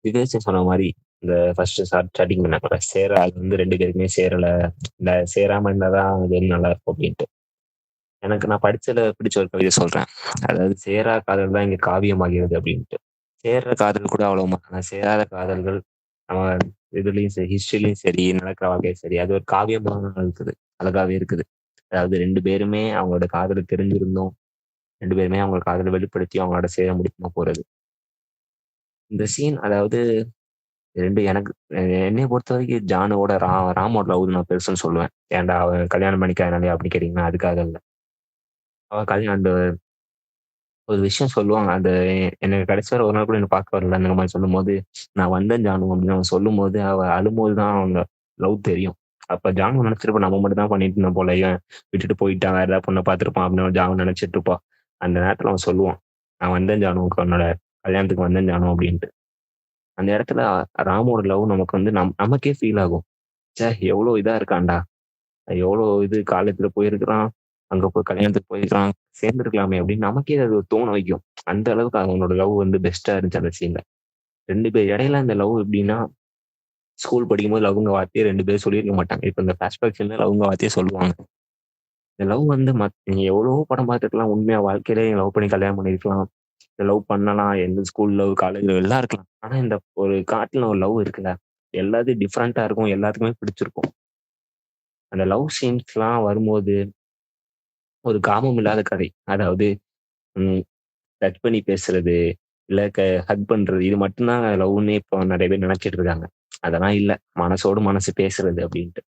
விவேக் சொன்ன மாதிரி இந்த ஃபர்ஸ்ட் ஸ்டார்டிங் பண்ண கூட அது வந்து 2 பேருக்குமே சேரல, இந்த சேராம இருந்தாதான் அது நல்லா இருக்கும் அப்படின்ட்டு. எனக்கு நான் படிச்சதுல பிடிச்ச ஒரு கவிதை சொல்றேன். அதாவது சேரா காதல் தான் இங்க காவியமாகிறது அப்படின்ட்டு. சேர்ற காதல் கூட அவ்வளவு ஆனா சேராத காதல்கள் நம்ம இதுலயும் சரி, ஹிஸ்டரிலையும் சரி, நடக்கிற வாழ்க்கையும் சரி, அது ஒரு காவியமாக இருக்குது, அழகாவே இருக்குது. அதாவது 2 பேருமே அவங்களோட காதலை தெரிஞ்சிருந்தோம், 2 பேருமே அவங்க காதலை வெளிப்படுத்தி அவங்களோட சேர முடியுமா போறது. இந்த சீன் அதாவது 2 எனக்கு என்னைய பொறுத்த வரைக்கும் ஜானுவோட ராமோட லவ் நான் பெருசுன்னு சொல்லுவேன். ஏன்டா அவன் கல்யாணம் பண்ணிக்காதனாலே அப்படி கேட்டீங்கன்னா அதுக்காக இல்ல. அவ அந்த ஒரு விஷயம் சொல்லுவாங்க. அந்த எனக்கு கடைசி வரை ஒரு நாள் கூட என்ன பார்க்க வரல அந்த மாதிரி சொல்லும்போது, நான் வந்தேன் ஜானு அப்படின்னு அவன் சொல்லும்போது, அவ அழும்போது தான் அவங்க லவ் தெரியும். அப்ப ஜானு நினைச்சிருப்பா நம்ம மட்டும் தான் பண்ணிட்டு இருந்தோம் போல, இவன் விட்டுட்டு போயிட்டான், வேற ஏதாவது பொண்ணை பார்த்திருப்பான் அப்படின்னு ஜானு நினைச்சிட்டு இருப்பா. அந்த நேரத்துல அவன் சொல்லுவான், நான் வந்தேன் ஜானு, உன்னோட கல்யாணத்துக்கு வந்தேன் ஜானு அப்படின்ட்டு. அந்த இடத்துல ராமோட லவ் நமக்கு வந்து நமக்கே ஃபீல் ஆகும். ச்சே எவ்வளவு இதா இருக்கான்டா, எவ்வளவு இது காலேஜ்ல போயிருக்கிறான், அங்க போய் கல்யாணத்துக்கு போயிருக்கான், சேர்ந்துருக்கலாமே அப்படின்னு நமக்கே அது தோண வைக்கும். அந்த அளவுக்கு அவனோட லவ் வந்து பெஸ்டா இருந்துச்சு அந்த சீன்ல. 2 பேர் இடையில அந்த லவ் எப்படின்னா, ஸ்கூல் படிக்கும்போது லவ்ங்க வார்த்தையே 2 பேரும் சொல்லியிருக்க மாட்டாங்க. இப்ப இந்த ஃபிளாஷ்பேக் சீன்ல லவ்ங்க வார்த்தையே சொல்லுவாங்க. இந்த லவ் வந்து நீங்க எவ்வளவோ படம் பார்த்துருக்கலாம், உண்மையா வாழ்க்கையிலே லவ் பண்ணி கல்யாணம் பண்ணிருக்கலாம், லவ் பண்ணலாம், எந்த ஸ்கூல் லவ், காலேஜ் லவ் எல்லாம் இருக்கலாம். ஆனா இந்த ஒரு காட்டுல ஒரு லவ் இருக்குல்ல, எல்லாத்தையும் டிஃப்ரெண்டா இருக்கும், எல்லாத்துக்குமே பிடிச்சிருக்கும். அந்த லவ் சீன்ஸ் எல்லாம் வரும்போது ஒரு காமம் இல்லாத கதை. அதாவது டச் பண்ணி பேசுறது, இல்ல ஹக் பண்றது, இது மட்டும்தான் லவ்னே இப்போ நிறைய பேர் நினைச்சிட்டு இருக்காங்க. அதெல்லாம் இல்ல. மனசோடு மனசு பேசுறது அப்படின்ட்டு.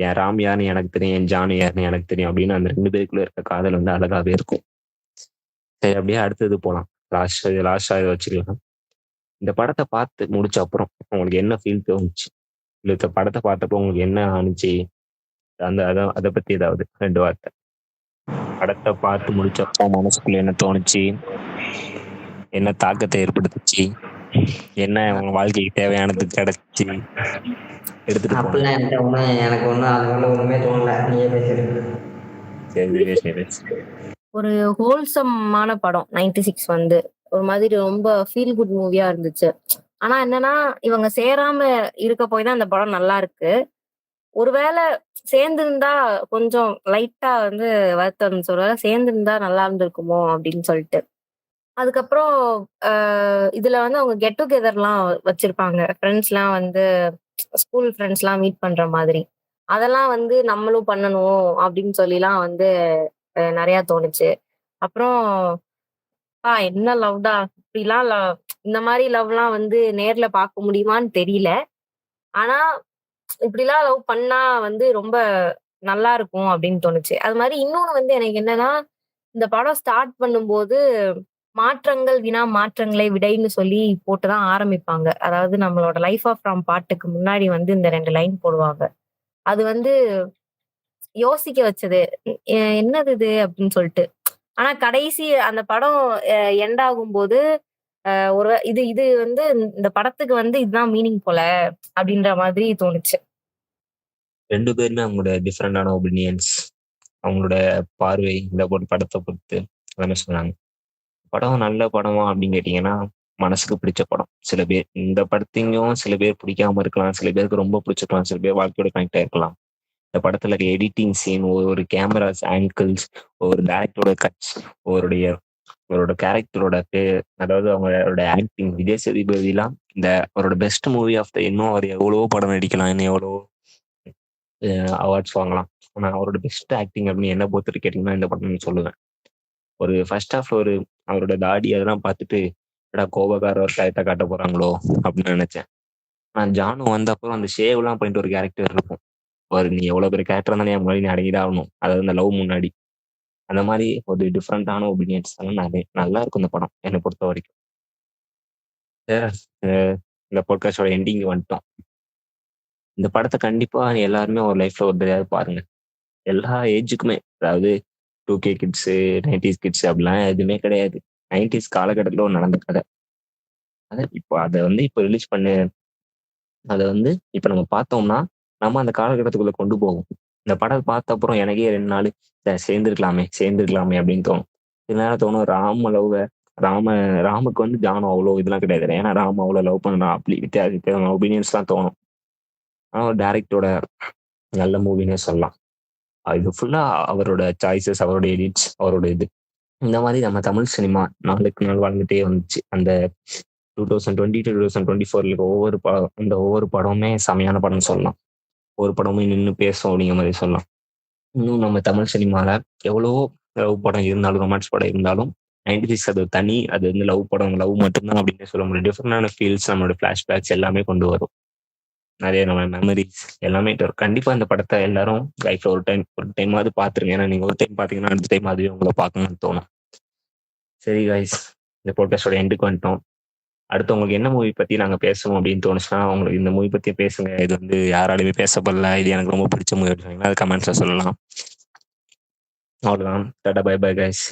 என் ராம் யாருன்னு எனக்கு தெரியும், என் ஜானு யாருன்னு எனக்கு தெரியும் அப்படின்னு அந்த 2 பேருக்குள்ள இருக்க காதல் வந்து அழகாவே இருக்கும். சரி, அப்படியே அடுத்தது போலாம். லாஸ்டா இதை வச்சுக்கலாம். இந்த படத்தை பார்த்து முடிச்ச அப்புறம் உங்களுக்கு என்ன ஃபீல் தோணுச்சு? இல்ல இந்த படத்தை பார்த்தப்போ உங்களுக்கு என்ன ஆணுச்சு? அதை பத்தி ஏதாவது 2 வார்த்தை. படத்தை பார்த்து முடிச்சப்போ மனசுக்குள்ள என்ன தோணுச்சு, என்ன தாக்கத்தை ஏற்படுத்துச்சு, என்ன உங்க வாழ்க்கைக்கு தேவையானது கிடைச்சு எடுத்துட்டு அப்படிலாம் எனக்கு ஒன்றும் அது ஒண்ணுமே தோணல, நீயே பேசுறது. ஒரு ஹோல்சமான படம் 96 வந்து ஒரு மாதிரி ரொம்ப ஃபீல் குட் மூவியா இருந்துச்சு. ஆனா என்னன்னா இவங்க சேராம இருக்க போய் தான் அந்த படம் நல்லா இருக்கு. ஒருவேளை சேர்ந்திருந்தா கொஞ்சம் லைட்டா வந்து வருத்தம் சொல்ல, சேர்ந்திருந்தா நல்லா இருந்திருக்குமோ அப்படின்னு சொல்லிட்டு. அதுக்கப்புறம் இதுல வந்து அவங்க கெட் டுகெதர்லாம் வச்சிருப்பாங்க. ஃப்ரெண்ட்ஸ்லாம் வந்து ஸ்கூல் ஃப்ரெண்ட்ஸ்லாம் மீட் பண்ற மாதிரி. அதெல்லாம் வந்து நம்மளும் பண்ணணும் அப்படின்னு சொல்லிலாம் வந்து நிறைய தோணுச்சு. அப்புறம் என்ன லவ்டா, இப்படிலாம் இந்த மாதிரி லவ்லாம் வந்து நேர்ல பார்க்க முடியுமான்னு தெரியல. ஆனா இப்படிலாம் லவ் பண்ணா வந்து ரொம்ப நல்லா இருக்கும் அப்படின்னு தோணுச்சு. அது மாதிரி இன்னொன்னு வந்து எனக்கு என்னன்னா, இந்த படம் ஸ்டார்ட் பண்ணும்போது மாற்றங்கள் வினா மாற்றங்களை விடைன்னு சொல்லி போட்டுதான் ஆரம்பிப்பாங்க. அதாவது நம்மளோட லைஃப் ஆஃப் ராம் பாட்டுக்கு முன்னாடி வந்து இந்த 2 லைன் போடுவாங்க. அது வந்து யோசிக்க வச்சது. என்னது இது அப்படின்னு சொல்லிட்டு. ஆனா கடைசி அந்த படம் எண்ட் ஆகும்போது ஒரு இது இது வந்து இந்த படத்துக்கு வந்து இதுதான் மீனிங் போல அப்படின்ற மாதிரி தோணுச்சு. 2 பேருமே அவங்களோட டிஃப்ரெண்டான ஒப்பீனியன்ஸ், அவங்களோட பார்வை இந்த படத்தை பொறுத்து என்ன சொன்னாங்க. படம் நல்ல படமா அப்படின்னு கேட்டீங்கன்னா, மனசுக்கு பிடிச்ச படம். சில பேர் இந்த படத்தையும் சில பேர் பிடிக்காம இருக்கலாம், சில பேருக்கு ரொம்ப பிடிச்சிருக்கலாம், சில பேர் வாழ்க்கையோட கனெக்ட் ஆயிருக்கலாம். இந்த படத்துல இருக்க எடிட்டிங் சீன், ஒரு கேமராஸ் ஆங்கிள்ஸ், ஒரு டேரக்டரோட கட்ஸ், அவரோட கேரக்டரோட அதாவது அவங்களோட ஆக்டிங், விஜய் சேதுபதிலாம் இந்த அவரோட பெஸ்ட் மூவி ஆஃப் த, இன்னும் அவர் எவ்வளவோ படம் நடிக்கலாம், இன்னும் எவ்வளவோ அவார்ட்ஸ் வாங்கலாம். ஆனா அவரோட பெஸ்ட் ஆக்டிங் அப்படின்னு என்ன பொறுத்து கேட்டீங்கன்னா இந்த படம் சொல்லுவேன். ஒரு ஃபர்ஸ்ட் ஹாஃப்ல அவரோட தாடி அதெல்லாம் பார்த்துட்டு கோபக்கார ஒரு டயத்தை காட்ட போறாங்களோ அப்படின்னு நினைச்சேன். ஆனா ஜானு வந்த அப்புறம் அந்த ஷேவ் எல்லாம் பண்ணிட்டு ஒரு கேரக்டர் இருக்கும். நீ எவ்வளவு பெரிய கேரக்டர் இருந்தாலும் என் முன்னாடி நீ அடங்கிதான் ஆகணும். அதாவது இந்த லவ் முன்னாடி அந்த மாதிரி ஒரு டிஃப்ரெண்டான ஒப்பீனியன்ஸ் நல்லா இருக்கும் இந்த படம் என்னை பொறுத்த வரைக்கும். இந்த பாட்காஸ்டோட எண்டிங் வந்துட்டோம். இந்த படத்தை கண்டிப்பா எல்லாருமே ஒரு லைஃப்ல ஒரு தடவையாவது பாருங்க. எல்லா ஏஜுக்குமே, அதாவது 2K கிட்ஸ் 90s கிட்ஸ் அப்படிலாம் எதுவுமே கிடையாது. 90s காலகட்டத்தில் ஒரு நடந்த கதை. இப்போ அதை இப்போ ரிலீஸ் பண்ணு, அதை இப்போ நம்ம பார்த்தோம்னா நம்ம அந்த காலகட்டத்துக்குள்ள கொண்டு போவோம். இந்த படம் பார்த்த அப்புறம் எனக்கே 2 நாள் சேர்ந்துருக்கலாமே அப்படின்னு தோணும். சில நேரம் தோணும் ராமுக்கு ஜானு அவ்வளோ இதெல்லாம் கிடையாது. ஏன்னா ராம அவ்வளோ லவ் பண்ணலாம் அப்படி வித்தியாச ஒப்பீனியன்ஸ்லாம் தோணும். ஆனால் டேரக்டரோட நல்ல மூவினே சொல்லலாம். இது ஃபுல்லா அவரோட சாய்ஸஸ், அவரோட எடிட்ஸ், அவரோட இது. இந்த மாதிரி நம்ம தமிழ் சினிமா நாளுக்கு நாள் வாழ்ந்துட்டே வந்துச்சு. அந்த 2020 to 2024 ஒவ்வொரு படமுமே செமையான படம்னு சொல்லலாம். ஒவ்வொரு படமும் நின்று பேசும் அப்படிங்கிற மாதிரி சொல்லலாம். இன்னும் நம்ம தமிழ் சினிமால எவ்வளோ லவ் படம் இருந்தாலும், ரொமான்ஸ் படம் இருந்தாலும் 96 அது தனி. அது லவ் படம், லவ் மட்டும்தான் அப்படின்னு சொல்ல முடியும். டிஃப்ரெண்டான ஃபீல்ஸ், நம்மளோட ஃபிளாஷ்பேக்ஸ் எல்லாமே கொண்டு வரும். நிறைய நம்ம மெமரிஸ் எல்லாமே வரும். கண்டிப்பா இந்த படத்தை எல்லாரும் லைஃப்ல ஒரு டைமாவது பாத்துருங்க. ஏன்னா நீங்க ஒரு டைம் பாத்தீங்கன்னா அடுத்த டைம் அதுவே உங்களை பார்க்கணும்னு தோணும். சரி கைஸ், இந்த பாட்காஸ்டோட எண்டுக்கு வந்துட்டோம். அடுத்து உங்களுக்கு என்ன மூவி பத்தி நாங்க பேசணும் அப்படின்னு தோணுச்சுன்னா உங்களுக்கு இந்த மூவி பத்தி பேசுங்க. இது யாராலுமே பேசப்படல, இது எனக்கு ரொம்ப பிடிச்ச மூவி அப்படின்னு சொன்னீங்கன்னா அது கமெண்ட்ஸ்ல சொல்லலாம். அவ்வளவுதான். Tata bye bye guys.